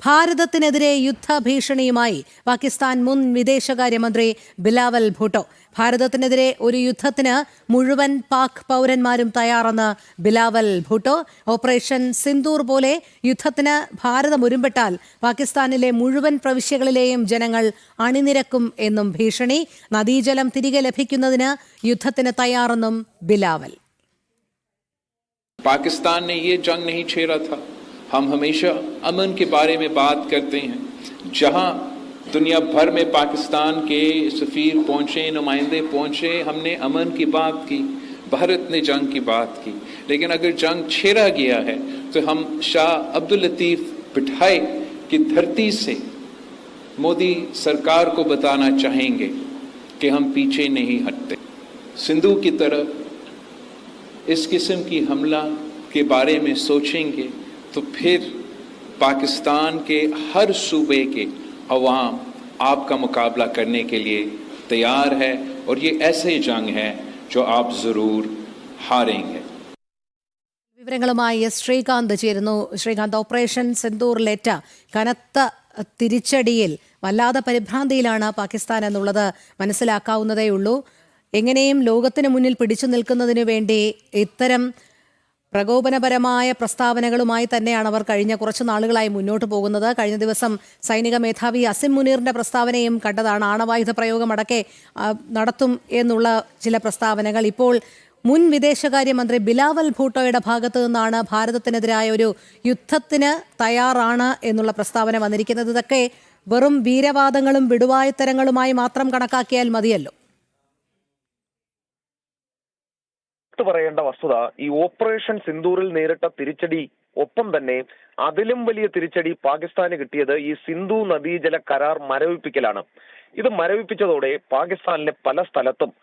ഭാരതത്തിനെതിരെ യുദ്ധഭീഷണിയുമായി പാകിസ്ഥാൻ മുൻ വിദേശകാര്യമന്ത്രി ബിലാവൽ ഭൂട്ടോ. ഭാരതത്തിനെതിരെ ഒരു യുദ്ധത്തിന് മുഴുവൻ പാക് പൗരന്മാരും തയ്യാറെന്ന് ബിലാവൽ ഭൂട്ടോ. ഓപ്പറേഷൻ സിന്ദൂർ പോലെ യുദ്ധത്തിന് ഭാരതം ഒരുമ്പെട്ടാൽ പാകിസ്ഥാനിലെ മുഴുവൻ പ്രവിശ്യകളിലെയും ജനങ്ങൾ അണിനിരക്കും എന്നും ഭീഷണി. നദീജലം തിരികെ ലഭിക്കുന്നതിന് യുദ്ധത്തിന് തയ്യാറെന്നും ബിലാവൽ. पाकिस्तान ने ये जंग नहीं छेड़ा था। हम हमेशा अमन के बारे में बात करते हैं। जहां दुनिया भर में पाकिस्तान के सफ़ीर पहुंचे, नुमाइंदे पहुंचे, हमने अमन की बात की, भारत ने जंग की बात की। लेकिन अगर जंग छेड़ा गया है तो हम शाह अब्दुल लतीफ़ बिठाए की धरती से मोदी सरकार को बताना चाहेंगे कि हम पीछे नहीं हटते। सिंधु की तरफ इस किस्म की हमला के बारे में सोचेंगे तो फिर पाकिस्तान के हर सूबे के अवाम आपका मुकाबला करने के लिए तैयार है और ये ऐसे जंग है जो आप ज़रूर हारेंगे. വിവരങ്ങളുമായി എസ് ശ്രീകാന്ത് ചേരുന്നു. ശ്രീകാന്ത്, ഓപ്പറേഷൻ സിന്ദൂറിലേറ്റ കനത്ത തിരിച്ചടിയിൽ വല്ലാതെ പരിഭ്രാന്തിയിലാണ് പാകിസ്ഥാൻ എന്നുള്ളത് മനസ്സിലാക്കാവുന്നതേയുള്ളൂ. എങ്ങനെയും ലോകത്തിന് മുന്നിൽ പിടിച്ചു നിൽക്കുന്നതിനു വേണ്ടി ഇത്തരം പ്രകോപനപരമായ പ്രസ്താവനകളുമായി തന്നെയാണ് അവർ കഴിഞ്ഞ കുറച്ച് നാളുകളായി മുന്നോട്ട് പോകുന്നത്. കഴിഞ്ഞ ദിവസം സൈനിക മേധാവി അസിം മുനീറിന്റെ പ്രസ്താവനയും കണ്ടതാണ്. ആണവായുധ പ്രയോഗമടക്കെ നടത്തും എന്നുള്ള ചില പ്രസ്താവനകൾ. ഇപ്പോൾ മുൻ വിദേശകാര്യമന്ത്രി ബിലാവൽ ഭൂട്ടോയുടെ ഭാഗത്തു നിന്നാണ് ഭാരതത്തിനെതിരായ ഒരു യുദ്ധത്തിന് തയ്യാറാണ് എന്നുള്ള പ്രസ്താവന വന്നിരിക്കുന്നത്. ഇതൊക്കെ വെറും വീരവാദങ്ങളും വിടുവായുത്തരങ്ങളുമായി മാത്രം കണക്കാക്കിയാൽ മതിയല്ലോ. പറയേണ്ട വസ്തുത, ഈ ഓപ്പറേഷൻ സിന്ദൂറിൽ നേരിട്ട തിരിച്ചടി ഒപ്പം തന്നെ അതിലും വലിയ തിരിച്ചടി പാകിസ്ഥാന് കിട്ടിയത് ഈ സിന്ധു നദീജല കരാർ മരവിപ്പിക്കലാണ്. ഇത് മരവിപ്പിച്ചതോടെ പാകിസ്ഥാനിലെ പല സ്ഥലത്തും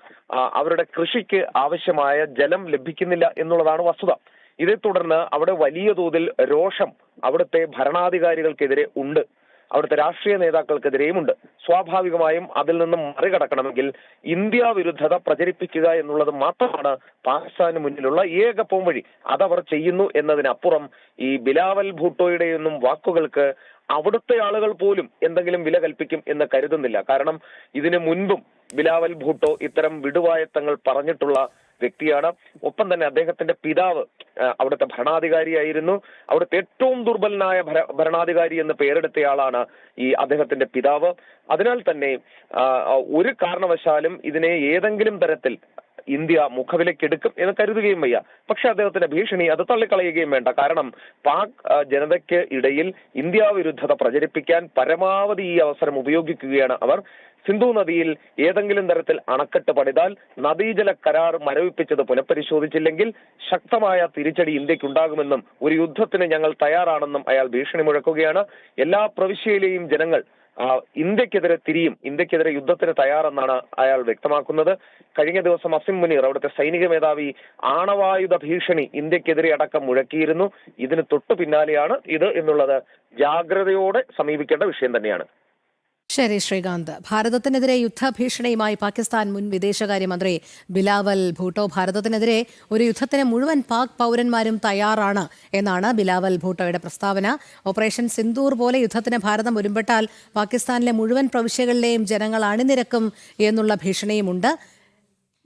അവരുടെ കൃഷിക്ക് ആവശ്യമായ ജലം ലഭിക്കുന്നില്ല എന്നുള്ളതാണ് വസ്തുത. ഇതേ തുടർന്ന് അവിടെ വലിയ തോതിൽ രോഷം അവിടുത്തെ ഭരണാധികാരികൾക്കെതിരെ ഉണ്ട്, അവിടുത്തെ രാഷ്ട്രീയ നേതാക്കൾക്കെതിരെയുമുണ്ട്. സ്വാഭാവികമായും അതിൽ നിന്നും മറികടക്കണമെങ്കിൽ ഇന്ത്യ വിരുദ്ധത പ്രചരിപ്പിക്കുക എന്നുള്ളത് മാത്രമാണ് പാകിസ്ഥാന് മുന്നിലുള്ള ഏക പോംവഴി. അതവർ ചെയ്യുന്നു എന്നതിനപ്പുറം ഈ ബിലാവൽ ഭൂട്ടോയുടെയൊന്നും വാക്കുകൾക്ക് അവിടുത്തെ ആളുകൾ പോലും എന്തെങ്കിലും വില കൽപ്പിക്കും എന്ന് കരുതുന്നില്ല. കാരണം ഇതിനു മുൻപും ബിലാവൽ ഭൂട്ടോ ഇത്തരം വിടുവായത്തങ്ങൾ പറഞ്ഞിട്ടുള്ള വ്യക്തിയാണ്. ഒപ്പം തന്നെ അദ്ദേഹത്തിന്റെ പിതാവ് അവിടുത്തെ ഭരണാധികാരിയായിരുന്നു. അവിടുത്തെ ഏറ്റവും ദുർബലനായ ഭരണാധികാരി എന്ന് പേരെടുത്തയാളാണ് ഈ അദ്ദേഹത്തിന്റെ പിതാവ്. അതിനാൽ തന്നെ ഒരു കാരണവശാലും ഇതിനെ ഏതെങ്കിലും തരത്തിൽ ഇന്ത്യ മുഖവിലക്കെടുക്കും എന്ന് കരുതുകയും വയ്യ. പക്ഷെ അദ്ദേഹത്തിന്റെ ഭീഷണി അത് തള്ളിക്കളയുകയും വേണ്ട. കാരണം പാക് ജനതയ്ക്ക് ഇടയിൽ ഇന്ത്യ വിരുദ്ധത പ്രചരിപ്പിക്കാൻ പരമാവധി ഈ അവസരം ഉപയോഗിക്കുകയാണ് അവർ. സിന്ധു നദിയിൽ ഏതെങ്കിലും തരത്തിൽ അണക്കെട്ട് പണിതാൽ നദീജല കരാർ മരവിപ്പിച്ചത് പുനഃപരിശോധിച്ചില്ലെങ്കിൽ ശക്തമായ തിരിച്ചടി ഇന്ത്യക്കുണ്ടാകുമെന്നും ഒരു യുദ്ധത്തിന് ഞങ്ങൾ തയ്യാറാണെന്നും അയാൾ ഭീഷണി മുഴക്കുകയാണ്. എല്ലാ പ്രവിശ്യയിലെയും ജനങ്ങൾ ഇന്ത്യക്കെതിരെ തിരിയും, ഇന്ത്യക്കെതിരെ യുദ്ധത്തിന് തയ്യാറെന്നാണ് അയാൾ വ്യക്തമാക്കുന്നത്. കഴിഞ്ഞ ദിവസം അസിം മുനീർ അവിടുത്തെ സൈനിക മേധാവി ആണവായുധ ഭീഷണി ഇന്ത്യക്കെതിരെ അടക്കം മുഴക്കിയിരുന്നു. ഇതിന് തൊട്ടു പിന്നാലെയാണ് ഇത് എന്നുള്ളത് ജാഗ്രതയോടെ സമീപിക്കേണ്ട വിഷയം തന്നെയാണ്. ശരി ശ്രീകാന്ത്. ഭാരതത്തിനെതിരെ യുദ്ധഭീഷണിയുമായി പാകിസ്ഥാൻ മുൻ വിദേശകാര്യമന്ത്രി ബിലാവൽ ഭൂട്ടോ. ഭാരതത്തിനെതിരെ ഒരു യുദ്ധത്തിന് മുഴുവൻ പാക് പൗരന്മാരും തയ്യാറാണ് എന്നാണ് ബിലാവൽ ഭൂട്ടോയുടെ പ്രസ്താവന. ഓപ്പറേഷൻ സിന്ദൂർ പോലെ യുദ്ധത്തിന് ഭാരതം ഒരുമ്പെട്ടാൽ പാകിസ്ഥാനിലെ മുഴുവൻ പ്രവിശ്യകളിലെയും ജനങ്ങൾ അണിനിരക്കും എന്നുള്ള ഭീഷണിയുമുണ്ട്.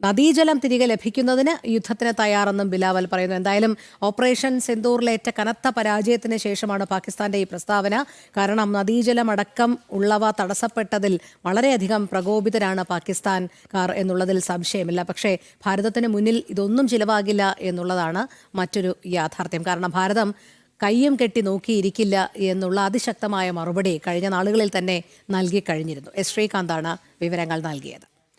നദീജലം തിരികെ ലഭിക്കുന്നതിന് യുദ്ധത്തിന് തയ്യാറെന്നും ബിലാവൽ പറയുന്നു. എന്തായാലും ഓപ്പറേഷൻ സിന്ദൂറിലേറ്റ കനത്ത പരാജയത്തിന് ശേഷമാണ് പാകിസ്ഥാന്റെ ഈ പ്രസ്താവന. കാരണം നദീജലം അടക്കം ഉള്ളവ തടസ്സപ്പെട്ടതിൽ വളരെയധികം പ്രകോപിതരാണ് പാകിസ്ഥാൻകാർ എന്നുള്ളതിൽ സംശയമില്ല. പക്ഷേ ഭാരതത്തിന് മുന്നിൽ ഇതൊന്നും ചിലവാകില്ല എന്നുള്ളതാണ് മറ്റൊരു യാഥാർത്ഥ്യം. കാരണം ഭാരതം കയ്യും കെട്ടി നോക്കിയിരിക്കില്ല എന്നുള്ള അതിശക്തമായ മറുപടി കഴിഞ്ഞ നാളുകളിൽ തന്നെ നൽകി കഴിഞ്ഞിരുന്നു. എസ് ശ്രീകാന്താണ് വിവരങ്ങൾ നൽകിയത്.